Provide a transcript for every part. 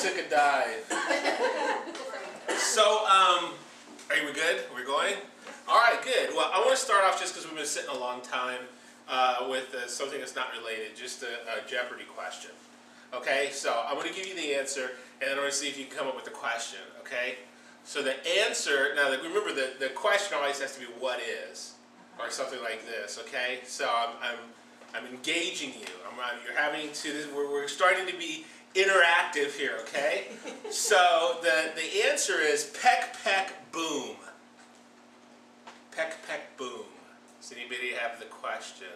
took a dive. So, are we good? Are we going? All right, good. Well, I want to start off just because we've been sitting a long time with something that's not related, just a Jeopardy question. Okay, so I'm going to give you the answer, and then I'm going to see if you can come up with the question, okay? So the answer, now remember the question always has to be what is, or something like this, okay? So I'm engaging you. You're having to, we're starting to be interactive here, okay? So the answer is peck, peck, boom. Peck, peck, boom. Does anybody have the question?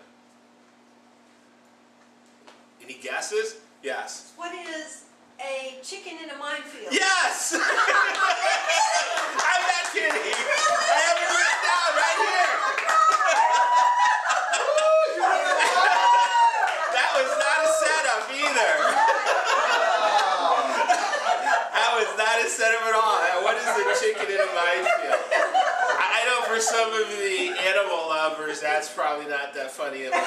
Any guesses? Yes. What is a chicken in a minefield? Yes! I'm not kidding. Really? I have it written down right here. That was not a setup either. That was not a setup at all. What is the chicken in a minefield? I know for some of the animal lovers, that's probably not that funny of a joke.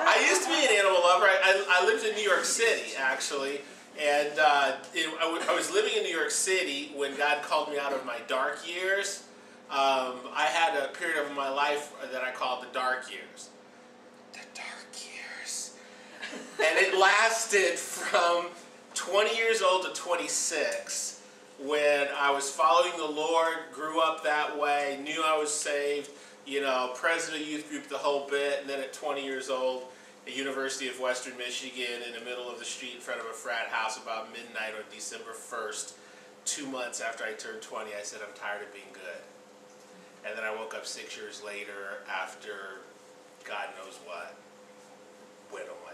I used to be an animal lover. I lived in New York City, actually. And I was living in New York City when God called me out of my dark years. I had a period of my life that I called the dark years. The dark years. And it lasted from 20 years old to 26. When I was following the Lord, grew up that way, knew I was saved, you know, president of youth group, the whole bit, and then at 20 years old, at University of Western Michigan, in the middle of the street in front of a frat house about midnight on December 1st, 2 months after I turned 20, I said, I'm tired of being good. And then I woke up 6 years later after God knows what went on.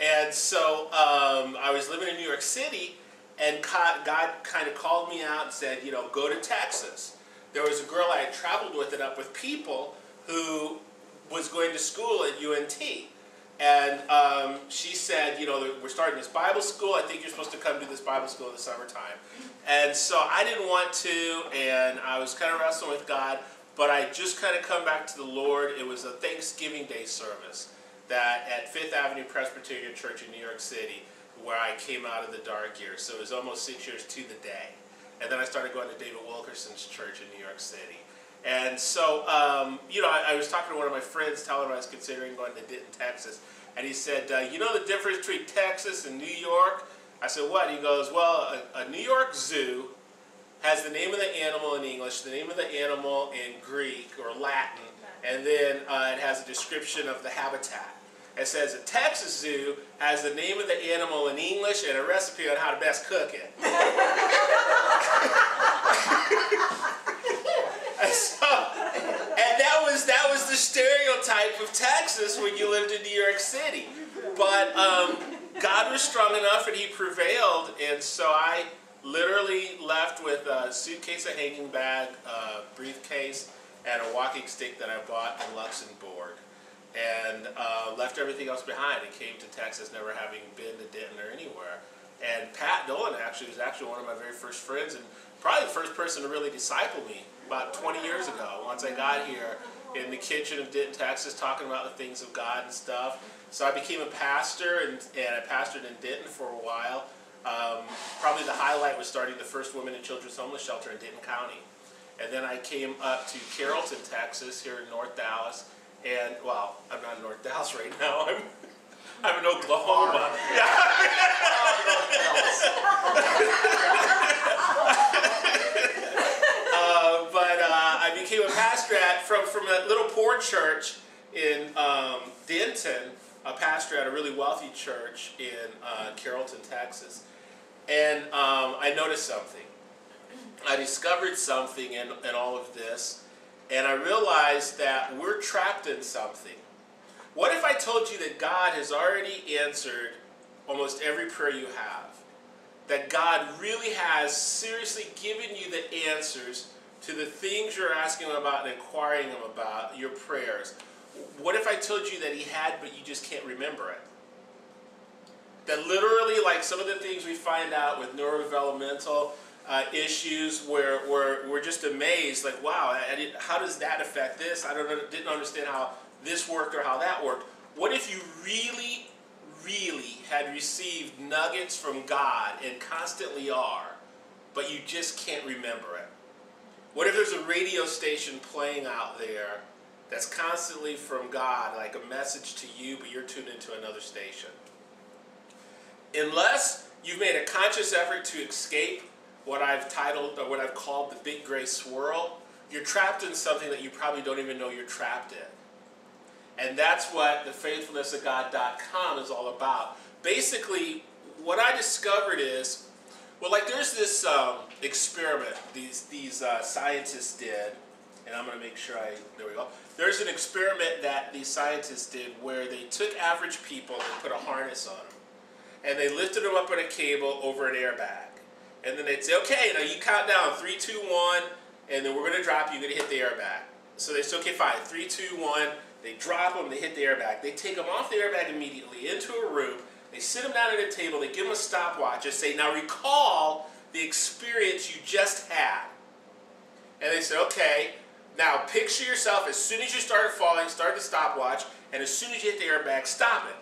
And so I was living in New York City, and God kind of called me out and said, you know, go to Texas. There was a girl I had traveled with and up with people who was going to school at UNT. And she said, you know, we're starting this Bible school. I think you're supposed to come to this Bible school in the summertime. And so I didn't want to, and I was kind of wrestling with God. But I just kind of come back to the Lord. It was a Thanksgiving Day service that at Fifth Avenue Presbyterian Church in New York City, where I came out of the dark years. So it was almost 6 years to the day. And then I started going to David Wilkerson's church in New York City. And so, you know, I was talking to one of my friends, telling him I was considering going to Denton, Texas. And he said, you know the difference between Texas and New York? I said, what? He goes, well, a New York zoo has the name of the animal in English, the name of the animal in Greek or Latin, and then it has a description of the habitat. It says a Texas zoo has the name of the animal in English and a recipe on how to best cook it. and that was the stereotype of Texas when you lived in New York City. But God was strong enough and He prevailed, and so I literally left with a suitcase, a hanging bag, a briefcase, and a walking stick that I bought in Luxembourg. And left everything else behind and came to Texas, never having been to Denton or anywhere. And Pat Dolan was actually one of my very first friends, and probably the first person to really disciple me about 20 years ago, once I got here in the kitchen of Denton, Texas, talking about the things of God and stuff. So I became a pastor, and I pastored in Denton for a while. Probably the highlight was starting the first women and children's homeless shelter in Denton County. And then I came up to Carrollton, Texas, here in North Dallas. And, well, I'm not in North Dallas right now. I'm in Oklahoma. But I became a pastor from a little poor church in Denton, a pastor at a really wealthy church in Carrollton, Texas. And I noticed something. I discovered something in all of this. And I realized that we're trapped in something. What if I told you that God has already answered almost every prayer you have? That God really has seriously given you the answers to the things you're asking Him about and inquiring Him about, your prayers. What if I told you that He had, but you just can't remember it? That literally, like some of the things we find out with neurodevelopmental issues where we're just amazed, like, wow, how does that affect this? I didn't understand how this worked or how that worked. What if you really, really had received nuggets from God and constantly are, but you just can't remember it? What if there's a radio station playing out there that's constantly from God, like a message to you, but you're tuned into another station? Unless you've made a conscious effort to escape what I've titled, or what I've called the big gray swirl, you're trapped in something that you probably don't even know you're trapped in. And that's what the faithfulnessofgod.com is all about. Basically, what I discovered is, well, like there's this experiment these scientists did, and I'm going to make sure there we go. There's an experiment that these scientists did where they took average people and put a harness on them. And they lifted them up on a cable over an airbag. And then they'd say, okay, now you count down 3, 2, 1, and then we're going to drop you, you're going to hit the airbag. So they say, okay, fine, 3, 2, 1. They drop them, they hit the airbag. They take them off the airbag immediately into a room. They sit them down at a table, they give them a stopwatch and say, now recall the experience you just had. And they say, okay, now picture yourself as soon as you started falling, start the stopwatch, and as soon as you hit the airbag, stop it.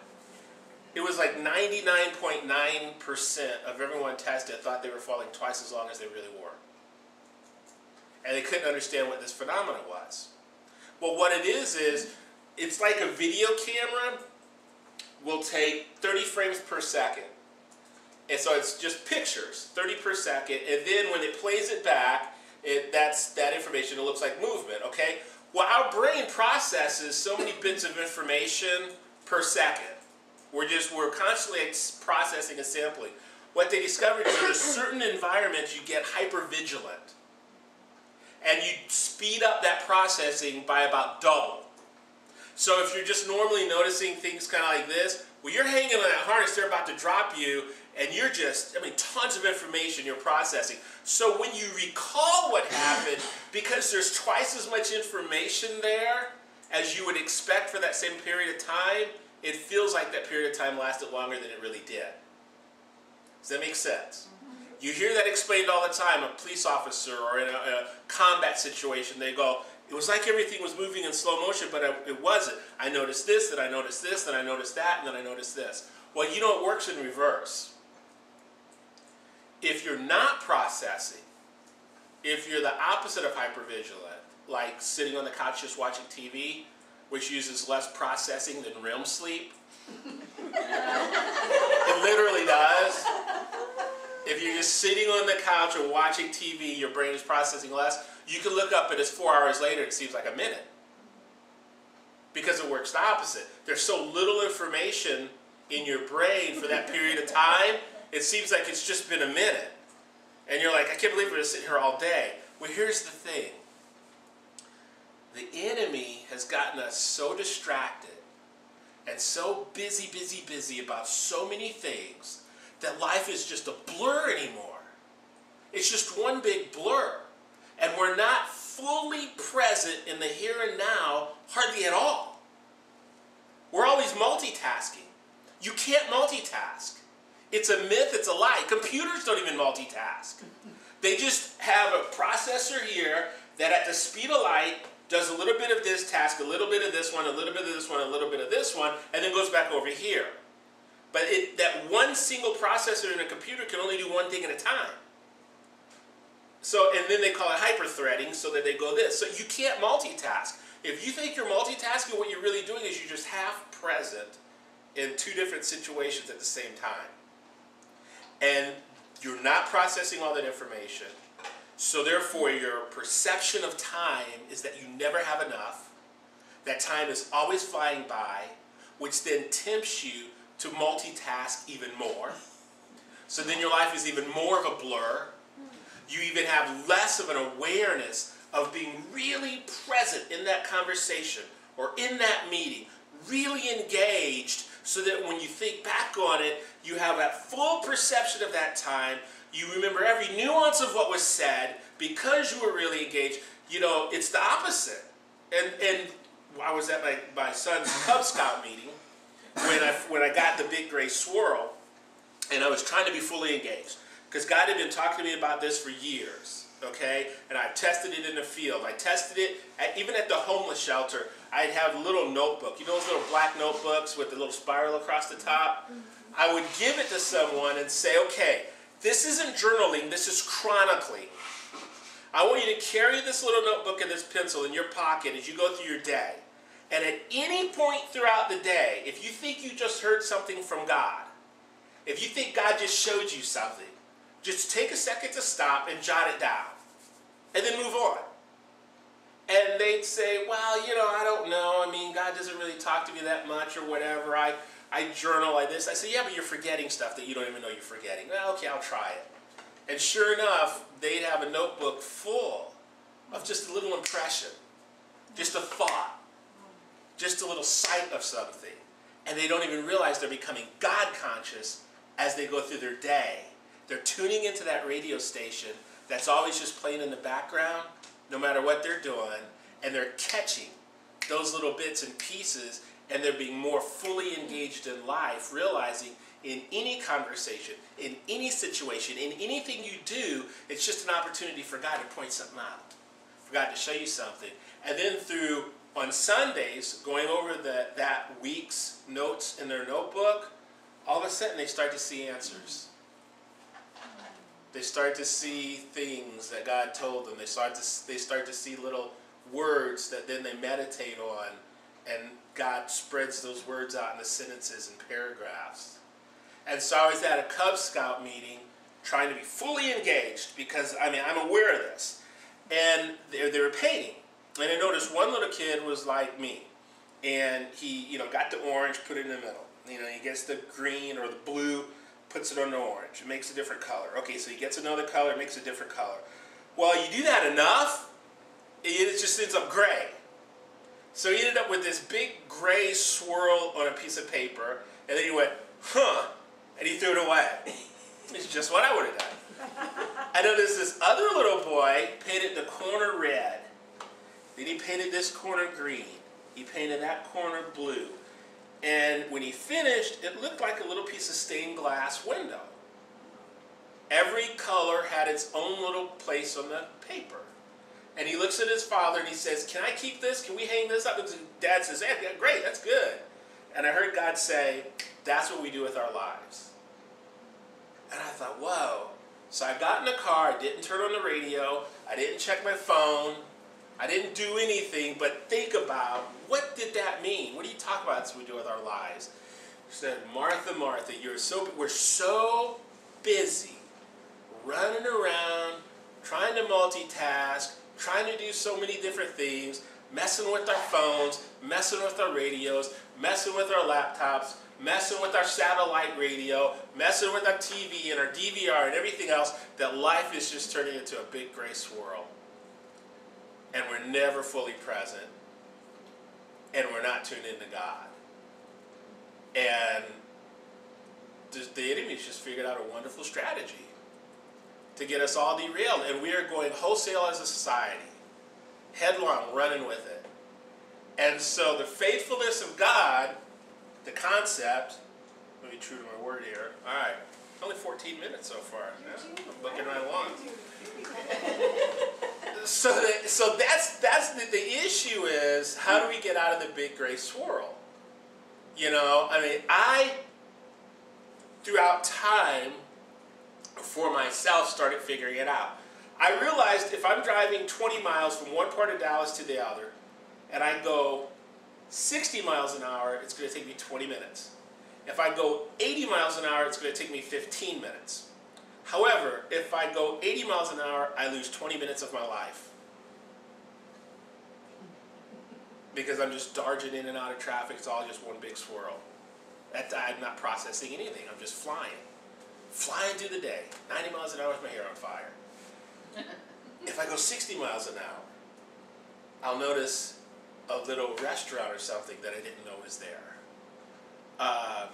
It was like 99.9% of everyone tested thought they were falling twice as long as they really were. And they couldn't understand what this phenomenon was. Well, what it is it's like a video camera will take 30 frames per second. And so it's just pictures, 30 per second, and then when it plays it back, that information, it looks like movement, okay? Well, our brain processes so many bits of information per second. We're constantly processing and sampling. What they discovered is there's certain environments you get hypervigilant. And you speed up that processing by about double. So if you're just normally noticing things kind of like this, well, you're hanging on that harness, they're about to drop you, and you're just, tons of information you're processing. So when you recall what happened, because there's twice as much information there as you would expect for that same period of time, it feels like that period of time lasted longer than it really did. Does that make sense? You hear that explained all the time. A police officer or in a combat situation, they go, it was like everything was moving in slow motion, but it wasn't. I noticed this, then I noticed this, then I noticed that, and then I noticed this. Well, you know it works in reverse. If you're not processing, if you're the opposite of hypervigilant, like sitting on the couch just watching TV, which uses less processing than REM sleep, it literally does. If you're just sitting on the couch or watching TV, your brain is processing less. You can look up and it's 4 hours later, it seems like a minute. Because it works the opposite. There's so little information in your brain for that period of time, it seems like it's just been a minute. And you're like, I can't believe we're just sitting here all day. Well, here's the thing. The enemy has gotten us so distracted and so busy about so many things that life is just a blur anymore. It's just one big blur. And we're not fully present in the here and now hardly at all. We're always multitasking. You can't multitask. It's a myth, it's a lie. Computers don't even multitask. They just have a processor here that at the speed of light does a little bit of this task, a little bit of this one, a little bit of this one, a little bit of this one, and then goes back over here. But that one single processor in a computer can only do one thing at a time. So, and then they call it hyper-threading so that they go this. So you can't multitask. If you think you're multitasking, what you're really doing is you're just half present in two different situations at the same time. And you're not processing all that information. So therefore, your perception of time is that you never have enough. That time is always flying by, which then tempts you to multitask even more. So then your life is even more of a blur. You even have less of an awareness of being really present in that conversation or in that meeting, really engaged, so that when you think back on it, you have that full perception of that time. You remember every nuance of what was said because you were really engaged. You know, it's the opposite. And I was at my son's Cub Scout meeting when I got the big gray swirl, and I was trying to be fully engaged. Because God had been talking to me about this for years, okay? And I've tested it in the field. I tested it even at the homeless shelter. I'd have a little notebook. You know those little black notebooks with the little spiral across the top? I would give it to someone and say, okay, this isn't journaling, this is chronicling. I want you to carry this little notebook and this pencil in your pocket as you go through your day. And at any point throughout the day, if you think you just heard something from God, if you think God just showed you something, just take a second to stop and jot it down. And then move on. And they'd say, well, I don't know. I mean, God doesn't really talk to me that much or whatever. I journal like this. I say, yeah, but you're forgetting stuff that you don't even know you're forgetting. Well, okay, I'll try it. And sure enough, they'd have a notebook full of just a little impression, just a thought, just a little sight of something. And they don't even realize they're becoming God conscious as they go through their day. They're tuning into that radio station that's always just playing in the background, no matter what they're doing, and they're catching those little bits and pieces, and they're being more fully engaged in life, realizing in any conversation, in any situation, in anything you do, it's just an opportunity for God to point something out, for God to show you something. And then on Sundays, going over that week's notes in their notebook, all of a sudden they start to see answers. They start to see things that God told them. They start to see little words that then they meditate on, and God spreads those words out into sentences and paragraphs. And so I was at a Cub Scout meeting trying to be fully engaged because, I'm aware of this. And they were painting. And I noticed one little kid was like me. And he, got the orange, put it in the middle. He gets the green or the blue, puts it on the orange. It makes a different color. Okay, so he gets another color, makes a different color. Well, you do that enough, it just ends up gray. So he ended up with this big gray swirl on a piece of paper, and then he went, huh, and he threw it away. It's just what I would have done. I noticed this other little boy painted the corner red. Then he painted this corner green. He painted that corner blue. And when he finished, it looked like a little piece of stained glass window. Every color had its own little place on the paper. And he looks at his father and he says, can I keep this? Can we hang this up? And Dad says, yeah, great, that's good. And I heard God say, that's what we do with our lives. And I thought, whoa. So I got in the car, I didn't turn on the radio, I didn't check my phone, I didn't do anything but think about, what did that mean? What do you talk about? That's what we do with our lives. She said, Martha, Martha, we're so busy running around, trying to multitask, trying to do so many different things, messing with our phones, messing with our radios, messing with our laptops, messing with our satellite radio, messing with our TV and our DVR and everything else, that life is just turning into a big gray swirl. And we're never fully present. And we're not tuned into God. And the enemy's just figured out a wonderful strategy to get us all derailed. And we are going wholesale as a society, headlong, running with it. And so the faithfulness of God, the concept, let me be true to my word here. All right, only 14 minutes so far. Yeah, I'm booking right along. So that's the issue is, how do we get out of the big gray swirl? Throughout time, for myself, started figuring it out. I realized if I'm driving 20 miles from one part of Dallas to the other, and I go 60 miles an hour, it's going to take me 20 minutes. If I go 80 miles an hour, it's going to take me 15 minutes. However, if I go 80 miles an hour, I lose 20 minutes of my life. Because I'm just dodging in and out of traffic. It's all just one big swirl. I'm not processing anything. I'm just flying. Flying through the day. 90 miles an hour with my hair on fire. If I go 60 miles an hour, I'll notice a little restaurant or something that I didn't know was there. I'll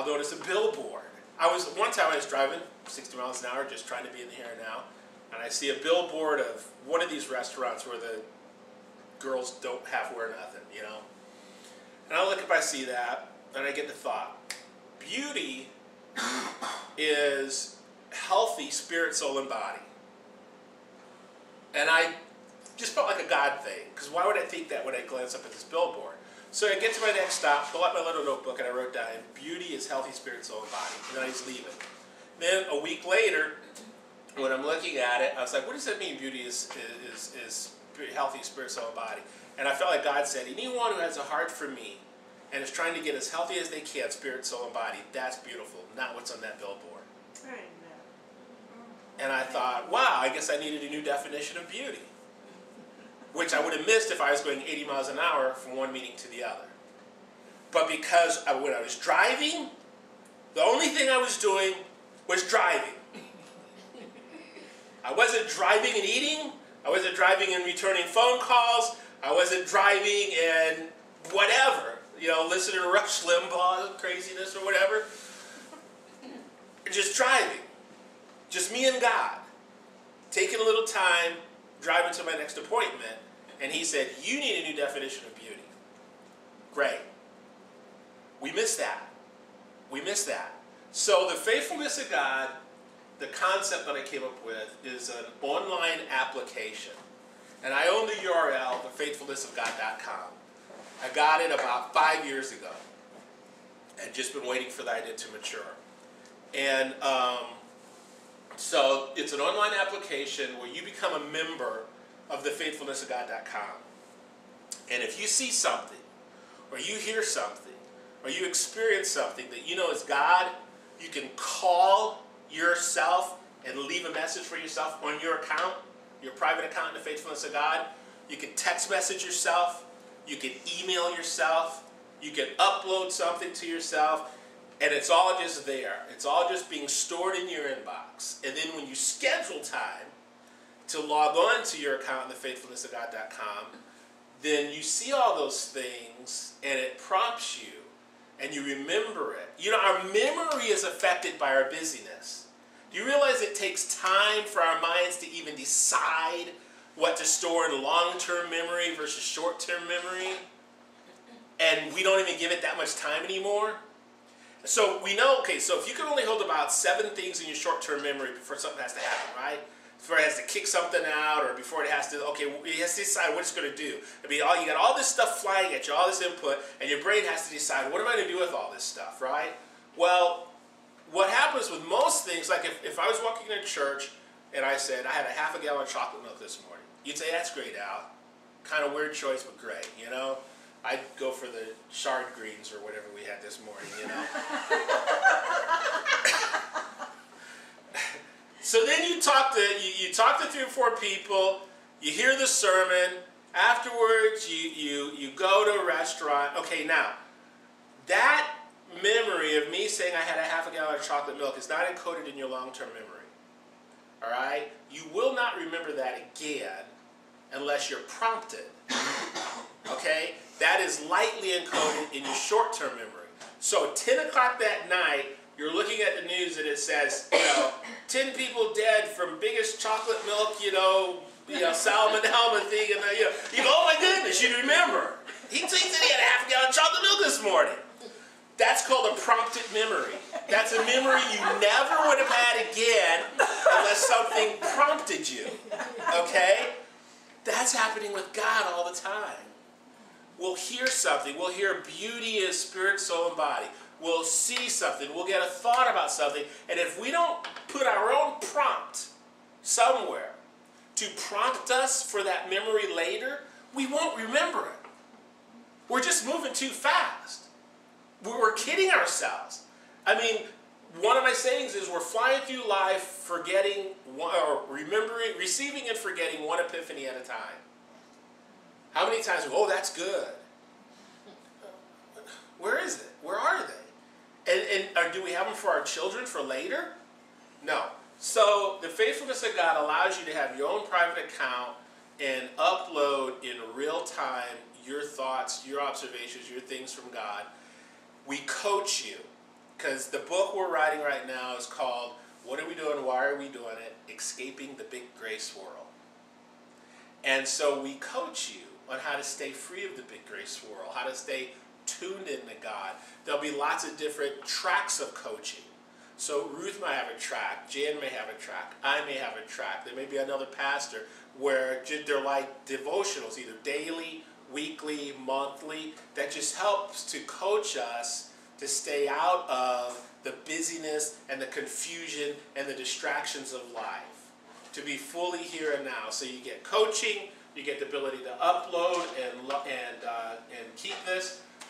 notice a billboard. One time I was driving 60 miles an hour, just trying to be in the here and now, and I see a billboard of one of these restaurants where the girls don't half wear nothing, And I look up, I see that, and I get the thought, beauty is healthy spirit, soul, and body. And I just felt like a God thing, because why would I think that when I glance up at this billboard? So I get to my next stop, pull out my little notebook, and I wrote down, beauty is healthy spirit, soul, and body. And then I just leave it. Then a week later, when I'm looking at it, I was like, what does that mean, beauty is healthy spirit, soul, and body? And I felt like God said, anyone who has a heart for me and is trying to get as healthy as they can, spirit, soul, and body, that's beautiful, not what's on that billboard. And I thought, wow, I guess I needed a new definition of beauty, which I would have missed if I was going 80 miles an hour from one meeting to the other. But because when I was driving, the only thing I was doing was driving. I wasn't driving and eating. I wasn't driving and returning phone calls. I wasn't driving and whatever, listening to Rush Limbaugh craziness or whatever. Just driving. Just me and God. Taking a little time, driving to my next appointment, and he said, you need a new definition of beauty. Great. We miss that. We miss that. So the faithfulness of God, the concept that I came up with is an online application. And I own the URL, thefaithfulnessofgod.com. I got it about 5 years ago. I'd just been waiting for the idea to mature. And so it's an online application where you become a member of thefaithfulnessofgod.com. And if you see something, or you hear something, or you experience something that you know is God, you can call yourself and leave a message for yourself on your account, your private account in the Faithfulness of God. You can text message yourself. You can email yourself. You can upload something to yourself. And it's all just there. It's all just being stored in your inbox. And then when you schedule time to log on to your account in thefaithfulnessofgod.com, then you see all those things and it prompts you and you remember it. Our memory is affected by our busyness. Do you realize it takes time for our minds to even decide what to store in long-term memory versus short-term memory? And we don't even give it that much time anymore. So we know, okay, so if you can only hold about 7 things in your short-term memory before something has to happen, right? Before it has to kick something out, or before it has to, it has to decide what it's going to do. You got all this stuff flying at you, all this input, and your brain has to decide, what am I going to do with all this stuff, right? Well, what happens with most things, like if I was walking in church and I said, I had a half a gallon of chocolate milk this morning, you'd say, that's great, Al. Kind of weird choice, but great, I'd go for the shard greens or whatever we had this morning, So then you talk to 3 or 4 people, you hear the sermon, afterwards you go to a restaurant. Okay, now, that memory of me saying I had a half a gallon of chocolate milk is not encoded in your long-term memory. All right? You will not remember that again unless you're prompted. Okay? That is lightly encoded in your short-term memory. So 10 o'clock that night, you're looking at the news and it says, 10 people dead from biggest chocolate milk, salmonella thing, and you go, oh my goodness, you remember. He thinks that he had a half a gallon of chocolate milk this morning. That's called a prompted memory. That's a memory you never would have had again unless something prompted you. Okay? That's happening with God all the time. We'll hear something. We'll hear beauty is spirit, soul, and body. We'll see something. We'll get a thought about something. And if we don't put our own prompt somewhere to prompt us for that memory later, we won't remember it. We're just moving too fast. We're kidding ourselves. I mean, one of my sayings is we're flying through life forgetting, or remembering, receiving and forgetting one epiphany at a time. How many times, that's good. Where is it? Where are they? And do we have them for our children for later? No. So the faithfulness of God allows you to have your own private account and upload in real time your thoughts, your observations, your things from God. We coach you, because the book we're writing right now is called What Are We Doing? Why Are We Doing It? Escaping the Big Gray Swirl. And so we coach you on how to stay free of the big gray swirl, how to stay tuned into God. There'll be lots of different tracks of coaching. So Ruth might have a track, Jan may have a track, I may have a track. There may be another pastor where they're like devotionals, either daily, weekly, monthly, that just helps to coach us to stay out of the busyness and the confusion and the distractions of life. To be fully here and now. So you get coaching, you get the ability to upload and keep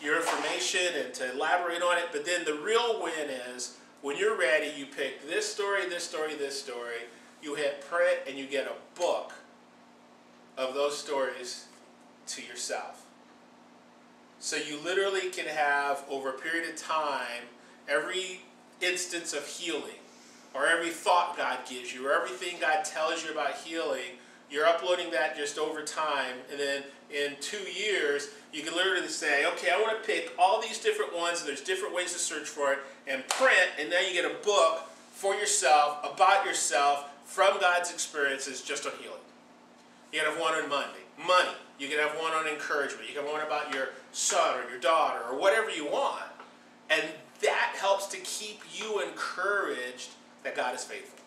your information and to elaborate on it. But then the real win is when you're ready, you pick this story, this story, this story. You hit print and you get a book of those stories to yourself. So you literally can have, over a period of time, every instance of healing, or every thought God gives you, or everything God tells you about healing. You're uploading that just over time, and then in 2 years, you can literally say, okay, I want to pick all these different ones, and there's different ways to search for it, and print, and now you get a book for yourself, about yourself, from God's experiences, just on healing. You can have one on money. You can have one on encouragement. You can have one about your son or your daughter, or whatever you want. And that helps to keep you encouraged that God is faithful.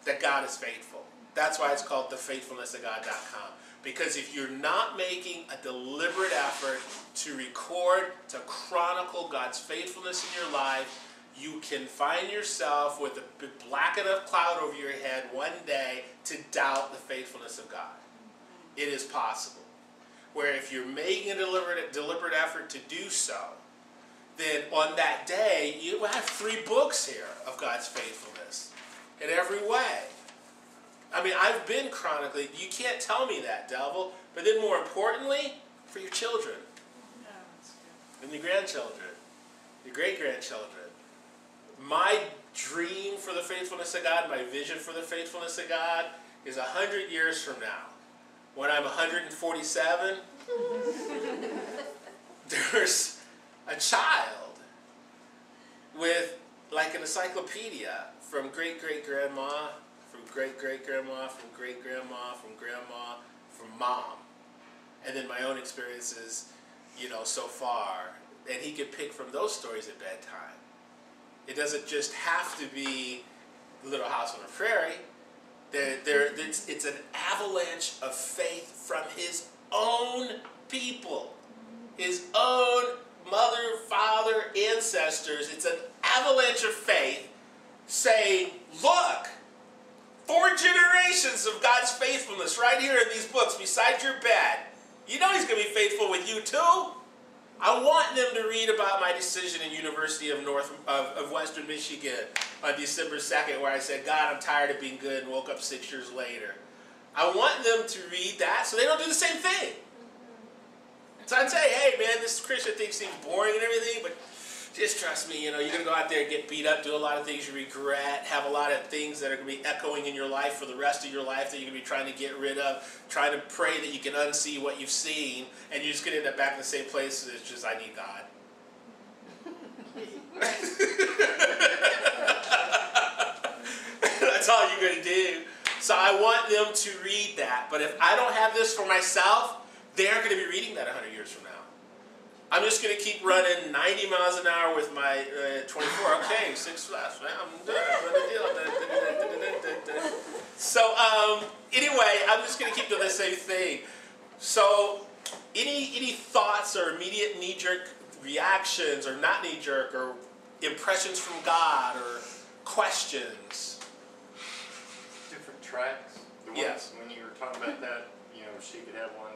That God is faithful. That's why it's called thefaithfulnessofgod.com. Because if you're not making a deliberate effort to record, to chronicle God's faithfulness in your life, you can find yourself with a black enough cloud over your head one day to doubt the faithfulness of God. It is possible. Where if you're making a deliberate effort to do so, then on that day, you have 3 books here of God's faithfulness in every way. I mean, I've been chronically, you can't tell me that, devil, but then more importantly, for your children, and your grandchildren, your great-grandchildren. My dream for the faithfulness of God, my vision for the faithfulness of God is 100 years from now. When I'm 147, there's a child with like an encyclopedia from great-great-grandma, from great-great-grandma, from great-grandma, from grandma, from mom. And then my own experiences, so far. And he could pick from those stories at bedtime. It doesn't just have to be Little House on the Prairie. It's an avalanche of faith from his own people, his own mother, father, ancestors. It's an avalanche of faith saying, look, 4 generations of God's faithfulness right here in these books beside your bed. You know he's going to be faithful with you too. I want them to read about my decision in University of Western Michigan on December 2nd where I said, God, I'm tired of being good, and woke up 6 years later. I want them to read that so they don't do the same thing. So I'd say, hey man, this Christian thing seems boring and everything, but just trust me, you're going to go out there and get beat up, do a lot of things you regret, have a lot of things that are going to be echoing in your life for the rest of your life that you're going to be trying to get rid of, trying to pray that you can unsee what you've seen, and you're just going to end up back in the same place. It's just, I need God. That's all you're going to do. So I want them to read that. But if I don't have this for myself, they're going to be reading that 100 years from now. I'm just going to keep running 90 miles an hour with my 24. Okay, 6 flaps. I'm done. So anyway, I'm just going to keep doing the same thing. So any thoughts or immediate knee-jerk reactions, or not knee-jerk, or impressions from God, or questions? Different tracks. The ones, yes. When you were talking about that, she could have one.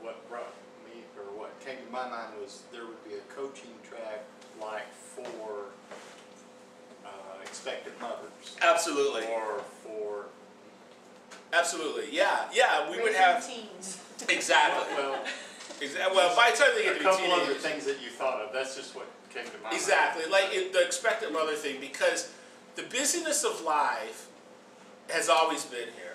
What brought me, or what came to my mind was there would be a coaching track like for expectant mothers. Absolutely. Or for... Absolutely, yeah, we would have... teens. Exactly. Well, by the time they get to be teenagers. A couple other teenagers... things that you thought of, that's just what came to my mind. Exactly, like the expectant mother thing, because the busyness of life has always been here.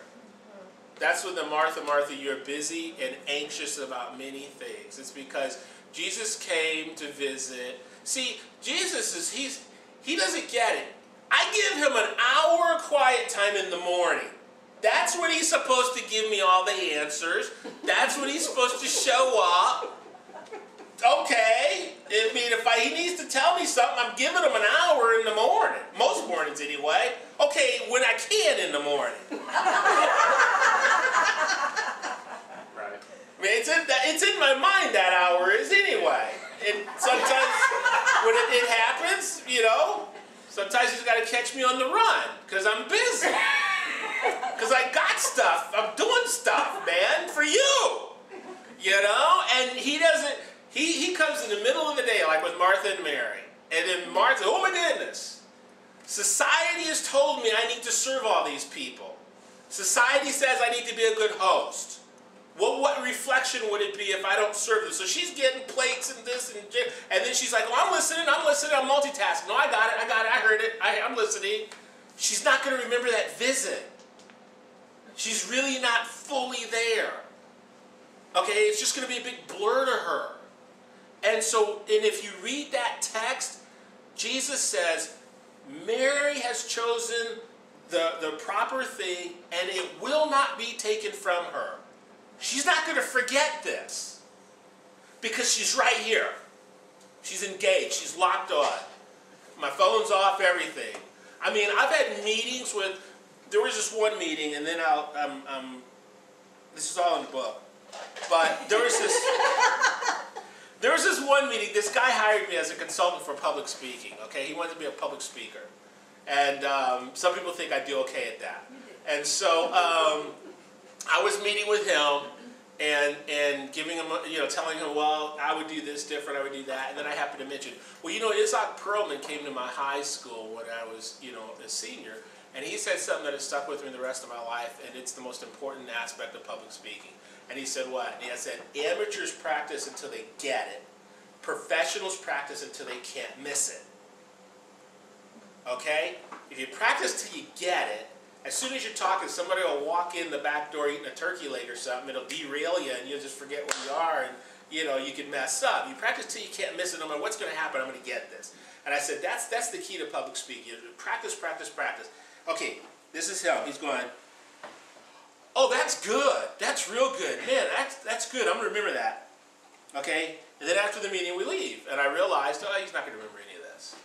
That's when the Martha, you're busy and anxious about many things. It's because Jesus came to visit. See, Jesus he doesn't get it. I give him an hour of quiet time in the morning. That's when he's supposed to give me all the answers. That's when he's supposed to show up. Okay. I mean, if I he needs to tell me something. I'm giving him an hour in the morning. Most mornings anyway. Okay, when I can in the morning. Right. I mean, it's in my mind that hour is anyway. And sometimes when it happens, you know, sometimes he's got to catch me on the run because I'm busy. Because I got stuff. I'm doing stuff, man, for you. You know? And he doesn't, he comes in the middle of the day, like with Martha and Mary. And then Martha, oh my goodness. Society has told me I need to serve all these people. Society says I need to be a good host. Well, what reflection would it be if I don't serve them? So she's getting plates and this and then she's like, oh, I'm listening, I'm multitasking. No, I got it, I heard it, I'm listening. She's not going to remember that visit. She's really not fully there. Okay, it's just going to be a big blur to her. And so, and if you read that text, Jesus says, Mary has chosen the proper thing and it will not be taken from her. She's not going to forget this because she's right here. She's engaged. She's locked on. My phone's off, everything. I mean, I've had meetings with, there was this one meeting, and then this is all in the book, but there was this one meeting. This guy hired me as a consultant for public speaking, okay? He wanted to be a public speaker. And some people think I do okay at that. And so, I was meeting with him and giving him, you know, telling him, well, I would do this different, I would do that. And then I happened to mention, well, you know, Isaac Perlman came to my high school when I was, you know, a senior. And he said something that has stuck with me the rest of my life, and it's the most important aspect of public speaking. And he said what? And he said, amateurs practice until they get it. Professionals practice until they can't miss it. Okay? If you practice till you get it, as soon as you're talking, somebody will walk in the back door eating a turkey leg or something. It'll derail you, and you'll just forget where you are, and you know you can mess up. You practice till you can't miss it. No matter what's going to happen, I'm going to get this. And I said that's the key to public speaking. Practice, practice, practice. Okay, this is him. He's going, oh, that's good. That's real good. Man, that's good. I'm going to remember that. Okay? And then after the meeting, we leave. And I realized, oh, he's not going to remember any of this.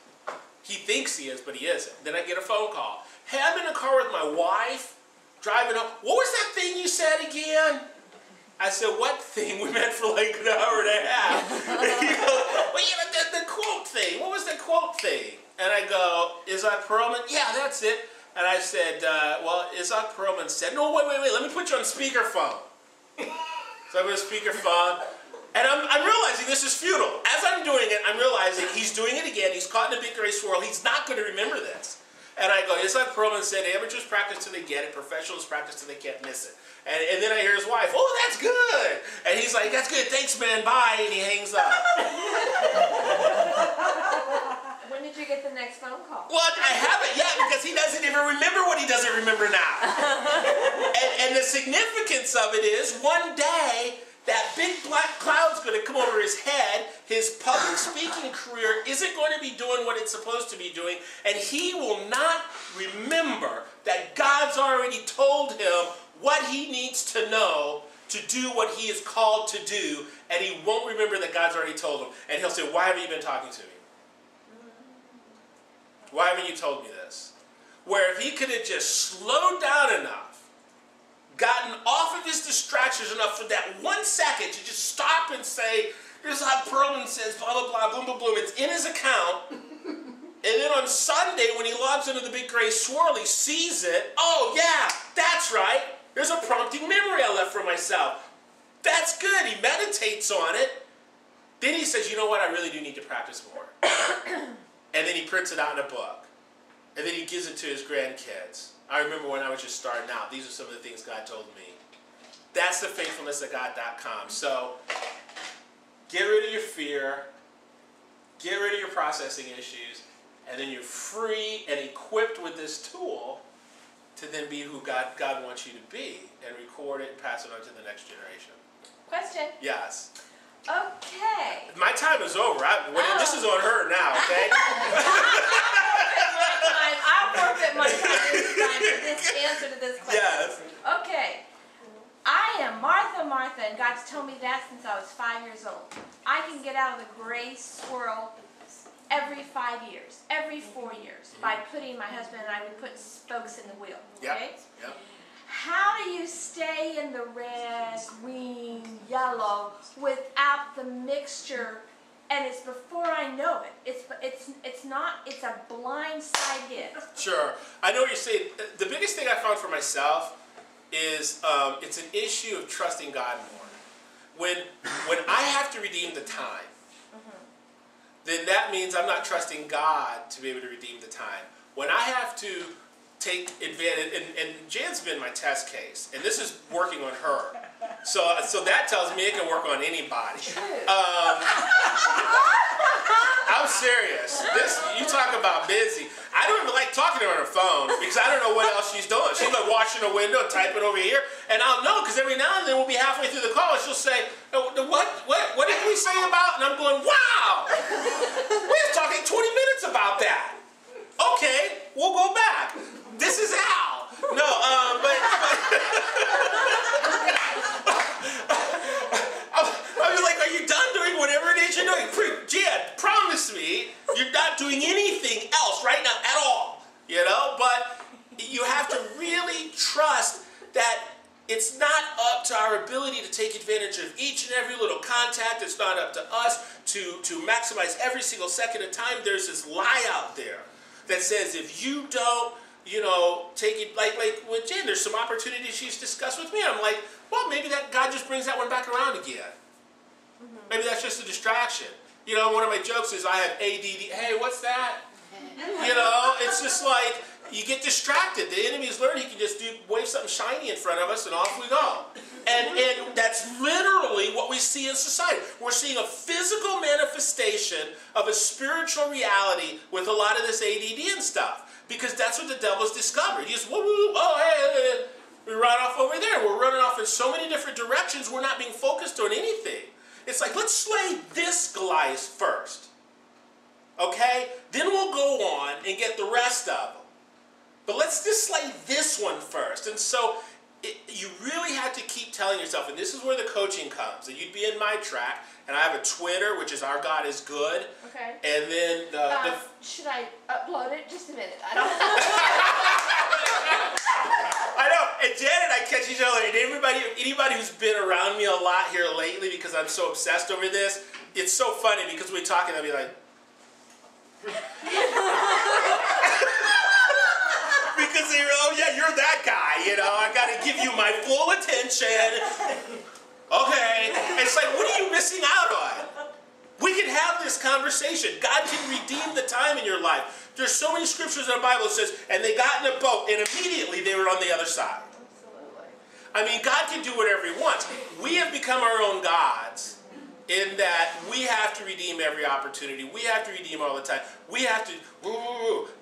He thinks he is, but he isn't. Then I get a phone call. Hey, I'm in a car with my wife, driving home. What was that thing you said again? I said, what thing? We met for like an hour and a half. And he goes, well, you know, the quote thing. What was the quote thing? And I go, Isaac Perlman? Yeah, that's it. And I said, well, Isaac Perlman said, no, wait, let me put you on speakerphone. So I put a speakerphone. And I'm realizing this is futile. As I'm doing it, I'm realizing he's doing it again. He's caught in a big gray swirl. He's not going to remember this. And I go, Isaac Perlman said, amateurs practice till they get it. Professionals practice till they can't miss it. And then I hear his wife, oh, that's good. And he's like, that's good. Thanks, man. Bye. And he hangs up. When did you get the next phone call? Well, I haven't yet because he doesn't even remember what he doesn't remember now. and the significance of it is one day, that big black cloud's going to come over his head. His public speaking career isn't going to be doing what it's supposed to be doing. And he will not remember that God's already told him what he needs to know to do what he is called to do. And he won't remember that God's already told him. And he'll say, why haven't you been talking to me? Why haven't you told me this? Where if he could have just slowed down enough, gotten off of his distractions enough for that 1 second to just stop and say, here's how Perlman says, blah, blah, blah, boom, boom, boom. It's in his account. And then on Sunday, when he logs into the big gray swirl, he sees it. Oh, yeah, that's right. There's a prompting memory I left for myself. That's good. He meditates on it. Then he says, you know what? I really do need to practice more. And then he prints it out in a book. And then he gives it to his grandkids. I remember when I was just starting out, these are some of the things God told me. That's the faithfulnessofgod.com. So, get rid of your fear, get rid of your processing issues, and then you're free and equipped with this tool to then be who God wants you to be, and record it and pass it on to the next generation. Question. Yes. Okay. My time is over. This is on her now, okay? I'll forfeit my time this time for this answer to this question. Yes. Okay. I am Martha, and God's told me that since I was 5 years old. I can get out of the gray swirl 5 years, every 4 years, by putting my husband and I would put spokes in the wheel. Okay? Yep. How do you stay in the red, green, yellow without the mixture? And it's before I know it. It's not. It's a blind side hit. Sure. I know what you're saying. The biggest thing I found for myself is it's an issue of trusting God more. When I have to redeem the time, then that means I'm not trusting God to be able to redeem the time. When I have to take advantage, and Jan's been my test case, and this is working on her. So that tells me it can work on anybody. I'm serious. You talk about busy. I don't even like talking to her on the phone because I don't know what else she's doing. She's like washing a window and typing over here, and I'll know because every now and then we'll be halfway through the call and she'll say, "What did we say about?" And I'm going, "Wow, we were talking 20 minutes about that. Okay, we'll go back. This is Al." No, but I was like, "Are you done doing whatever it is you're doing? Jan, promise me you're not doing anything else right now at all." You know, but you have to really trust that it's not up to our ability to take advantage of each and every little contact. It's not up to us to maximize every single second of time. There's this lie out there that says if you don't, take it, like with Jen, there's some opportunities she's discussed with me. I'm like, well, maybe that God just brings that one back around again. Maybe that's just a distraction. One of my jokes is I have ADD. Hey, what's that? It's just like you get distracted. The enemy's learned he can just wave something shiny in front of us and off we go. And that's literally what we see in society. We're seeing a physical manifestation of a spiritual reality with a lot of this ADD and stuff. Because that's what the devil's discovered. He just, hey, we run off over there. We're running off in so many different directions, we're not being focused on anything. It's like, let's slay this Goliath first. Okay? Then we'll go on and get the rest of them. But let's just slay this one first. And so you really have to keep telling yourself, and this is where the coaching comes, that you'd be in my track, and I have a Twitter, which is Our God is Good. Okay. And then should I upload it? Just a minute. I know. And Jan and I catch each other, and anybody who's been around me a lot here lately, because I'm so obsessed over this, it's so funny because we talk and I'll be like, because they were, oh yeah, you're that guy, I got to give you my full attention. Okay. And it's like, what are you missing out on? We can have this conversation. God can redeem the time in your life. There's so many scriptures in the Bible that says, and they got in a boat, and immediately they were on the other side. Absolutely. I mean, God can do whatever He wants. We have become our own gods in that we have to redeem every opportunity. We have to redeem all the time. We have to,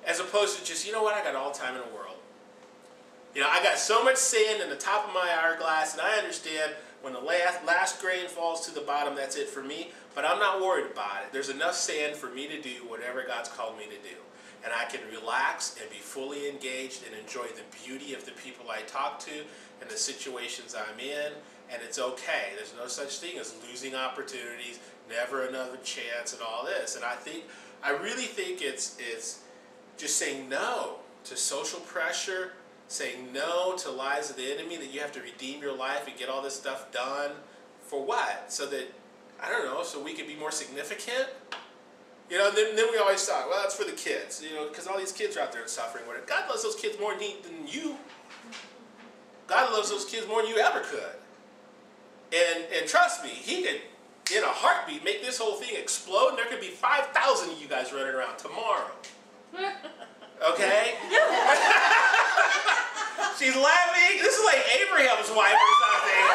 as opposed to just, I got all the time in the world. I got so much sand in the top of my hourglass, and I understand when the last grain falls to the bottom, that's it for me. But I'm not worried about it. There's enough sand for me to do whatever God's called me to do. And I can relax and be fully engaged and enjoy the beauty of the people I talk to and the situations I'm in. And it's okay. There's no such thing as losing opportunities, never another chance, and all this. And I really think it's just saying no to social pressure, saying no to lies of the enemy, that you have to redeem your life and get all this stuff done. For what? So that, I don't know, so we can be more significant? Then we always thought, well, that's for the kids, because all these kids are out there suffering. God loves those kids more than you. God loves those kids more than you ever could. And trust me, He could, in a heartbeat, make this whole thing explode, and there could be 5,000 of you guys running around tomorrow. Okay? She's laughing. This is like Abraham's wife or something.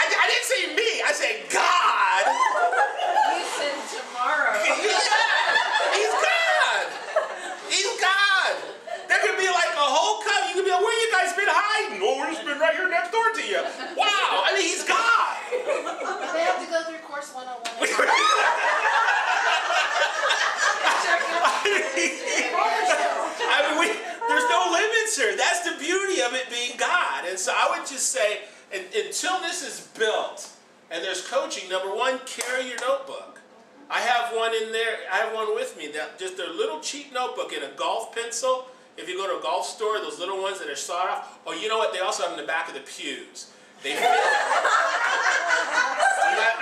I didn't say me. I said God. You said tomorrow. He's God. He's God. There could be like a whole cup. You could be like, where you guys been hiding? Oh, we've just been right here next door to you. Wow. I mean, He's God. They have to go through course 101. There's no limits here. That's the beauty of it being God. And so I would just say, until this is built and there's coaching, number one, carry your notebook. I have one in there. I have one with me. That just a little cheap notebook and a golf pencil. If you go to a golf store, those little ones that are sawed off. Oh, you know what? They also have them in the back of the pews. They fit.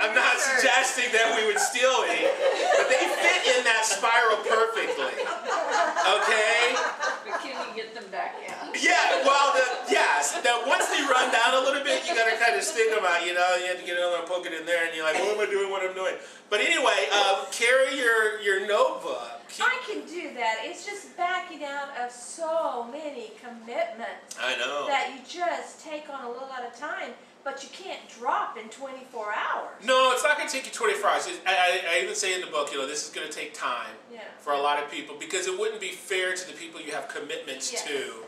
I'm not suggesting that we would steal any, but they fit in that spiral perfectly. Okay? But can you get them back out? Yeah, well, yes. That once they run down a little bit, you gotta kind of stick them out, you know. You have to get another one, poke it in there, and you're like, what am I doing, what I'm doing? But anyway, carry your notebook. I can do that. It's just backing out of so many commitments I know. that you just take on a little at a time, but you can't drop in 24 hours. No, it's not going to take you 24 hours. I even say in the book, you know, this is going to take time for a lot of people because it wouldn't be fair to the people you have commitments to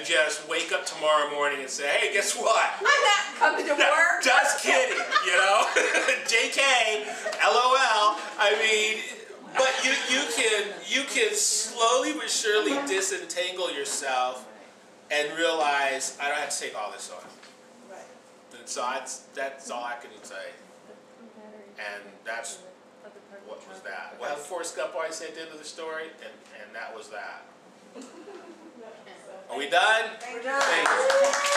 just wake up tomorrow morning and say, hey, guess what? I'm not coming to work. Just kidding, you know? JK, LOL. I mean, but you can slowly but surely disentangle yourself and realize I don't have to take all this on. And so that's all I can say. And that's what was that. Well, Forrest Gump always said at the end of the story, and that was that. Are we done? We're done. Thanks.